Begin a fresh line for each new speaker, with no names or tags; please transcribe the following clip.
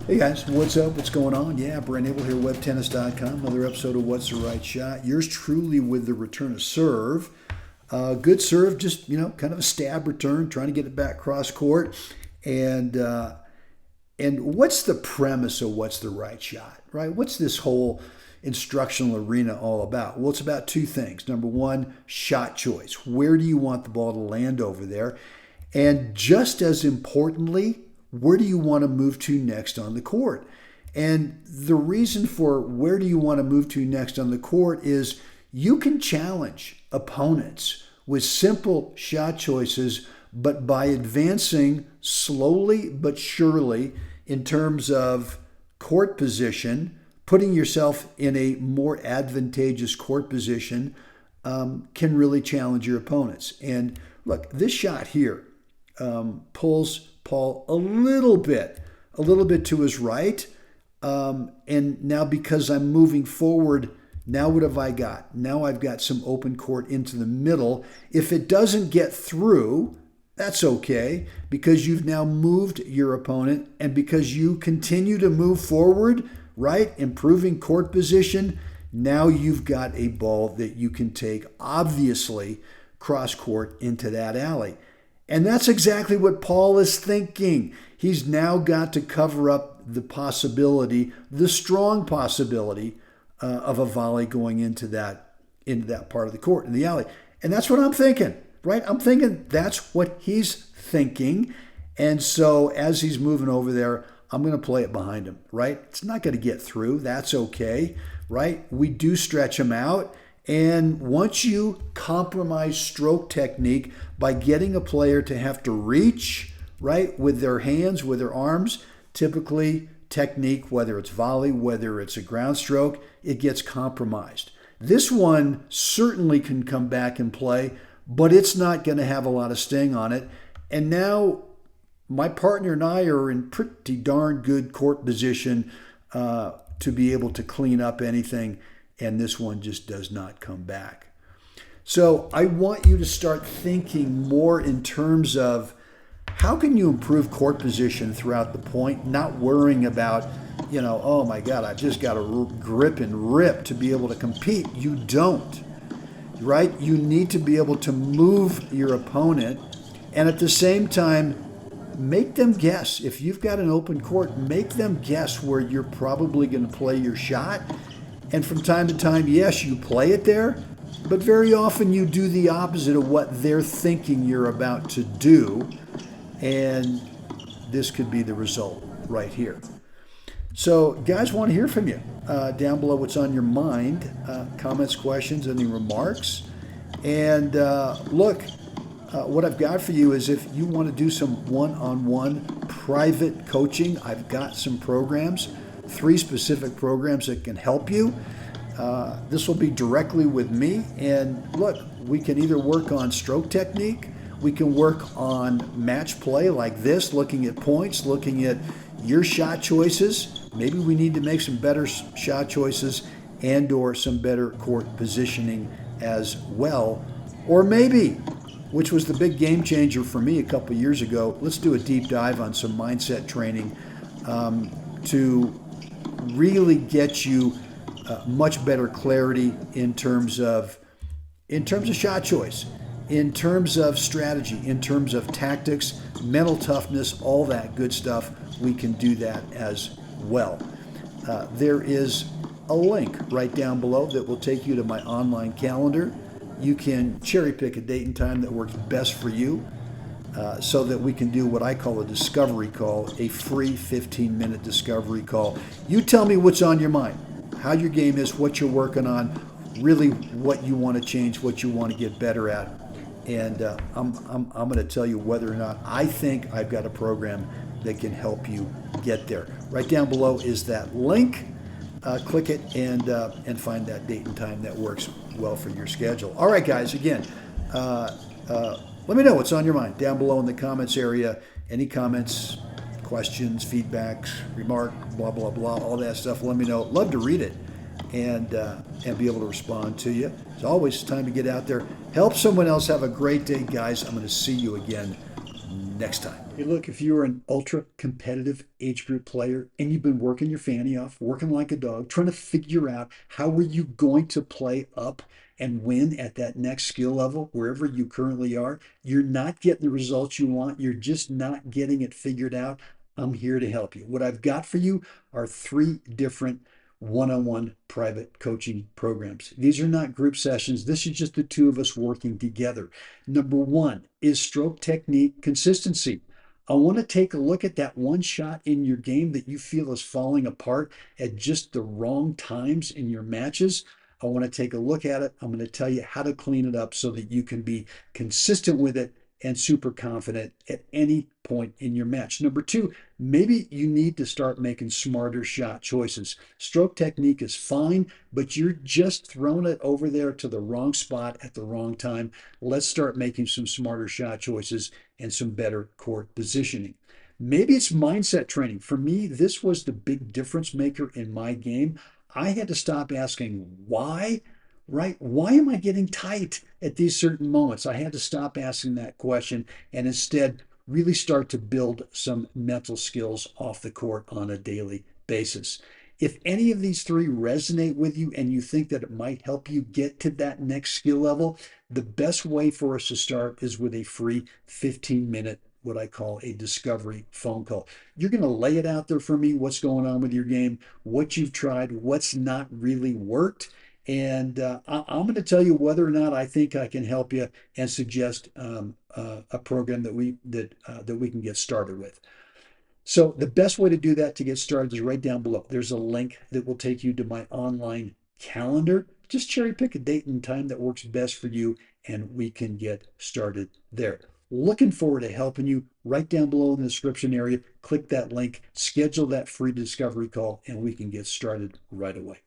Hey guys, what's up? What's going on? Yeah, Brent Abel here, webtennis.com. Another episode of What's the Right Shot. Yours truly with the return of serve. Good serve, just, kind of a stab return, trying to get it back cross court. And what's the premise of What's the Right Shot, right? What's this whole instructional arena all about? Well, it's about two things. Number one, shot choice. Where do you want the ball to land over there? And just as importantly, where do you want to move to next on the court? And the reason for where do you want to move to next on the court is you can challenge opponents with simple shot choices, but by advancing slowly but surely in terms of court position, putting yourself in a more advantageous court position can really challenge your opponents. And look, this shot here pulls Paul a little bit to his right. And now because I'm moving forward, now what have I got? Now I've got some open court into the middle. If it doesn't get through, that's okay, because you've now moved your opponent, and because you continue to move forward, right, improving court position, now you've got a ball that you can take, obviously, cross court into that alley. And that's exactly what Paul is thinking. He's now got to cover up the possibility, the strong possibility of a volley going into that part of the court, in the alley. And that's what I'm thinking, right? I'm thinking that's what he's thinking. And so as he's moving over there, I'm going to play it behind him, right? It's not going to get through. That's okay, right? We do stretch him out. And once you compromise stroke technique by getting a player to have to reach, right, with their hands, with their arms, typically technique, whether it's volley, whether it's a ground stroke, it gets compromised. This one certainly can come back and play, but it's not going to have a lot of sting on it. And now my partner and I are in pretty darn good court position to be able to clean up anything, and this one just does not come back. So I want you to start thinking more in terms of how can you improve court position throughout the point, not worrying about, oh my God, I've just got to grip and rip to be able to compete. You don't, right? You need to be able to move your opponent, and at the same time, make them guess. If you've got an open court, make them guess where you're probably going to play your shot. And from time to time, yes, you play it there, but very often you do the opposite of what they're thinking you're about to do. And this could be the result right here. So guys, want to hear from you. Down below, what's on your mind, comments, questions, any remarks. And look, what I've got for you is if you want to do some one-on-one private coaching, I've got some programs, 3 specific programs that can help you. This will be directly with me. And look, we can either work on stroke technique, we can work on match play like this, looking at points, looking at your shot choices. Maybe we need to make some better shot choices and or some better court positioning as well. Or maybe, which was the big game changer for me a couple years ago, let's do a deep dive on some mindset training to really get you much better clarity in terms of shot choice, in terms of strategy, in terms of tactics, mental toughness, all that good stuff. We can do that as well. There is a link right down below that will take you to my online calendar. You can cherry pick a date and time that works best for you so that we can do what I call a discovery call, a free 15-minute discovery call. You tell me what's on your mind, how your game is, what you're working on, really what you want to change, what you want to get better at. And I'm going to tell you whether or not I think I've got a program that can help you get there. Right down below is that link. Click it and find that date and time that works well for your schedule. All right, guys, again, let me know what's on your mind down below in the comments area. Any comments, questions, feedbacks, remark, blah, blah, blah, all that stuff, let me know. Love to read it and be able to respond to you. As always, it's time to get out there. Help someone else have a great day, guys. I'm going to see you again next time. Hey, look, if you're an ultra competitive age group player and you've been working your fanny off, working like a dog, trying to figure out how are you going to play up and win at that next skill level, wherever you currently are, you're not getting the results you want. You're just not getting it figured out. I'm here to help you. What I've got for you are three different one-on-one private coaching programs. These are not group sessions. This is just the two of us working together. Number one is stroke technique consistency. I want to take a look at that one shot in your game that you feel is falling apart at just the wrong times in your matches. I want to take a look at it. I'm going to tell you how to clean it up so that you can be consistent with it and super confident at any point in your match. Number two, maybe you need to start making smarter shot choices. Stroke technique is fine, but you're just throwing it over there to the wrong spot at the wrong time. Let's start making some smarter shot choices and some better court positioning. Maybe it's mindset training. For me, this was the big difference maker in my game. I had to stop asking why, right? Why am I getting tight at these certain moments? I had to stop asking that question and instead really start to build some mental skills off the court on a daily basis. If any of these three resonate with you and you think that it might help you get to that next skill level, the best way for us to start is with a free 15-minute, what I call a discovery phone call. You're going to lay it out there for me, what's going on with your game, what you've tried, what's not really worked. And I'm going to tell you whether or not I think I can help you and suggest a program that we can get started with. So the best way to do that to get started is right down below. There's a link that will take you to my online calendar. Just cherry pick a date and time that works best for you, and we can get started there. Looking forward to helping you. Right down below in the description area, click that link, schedule that free discovery call, and we can get started right away.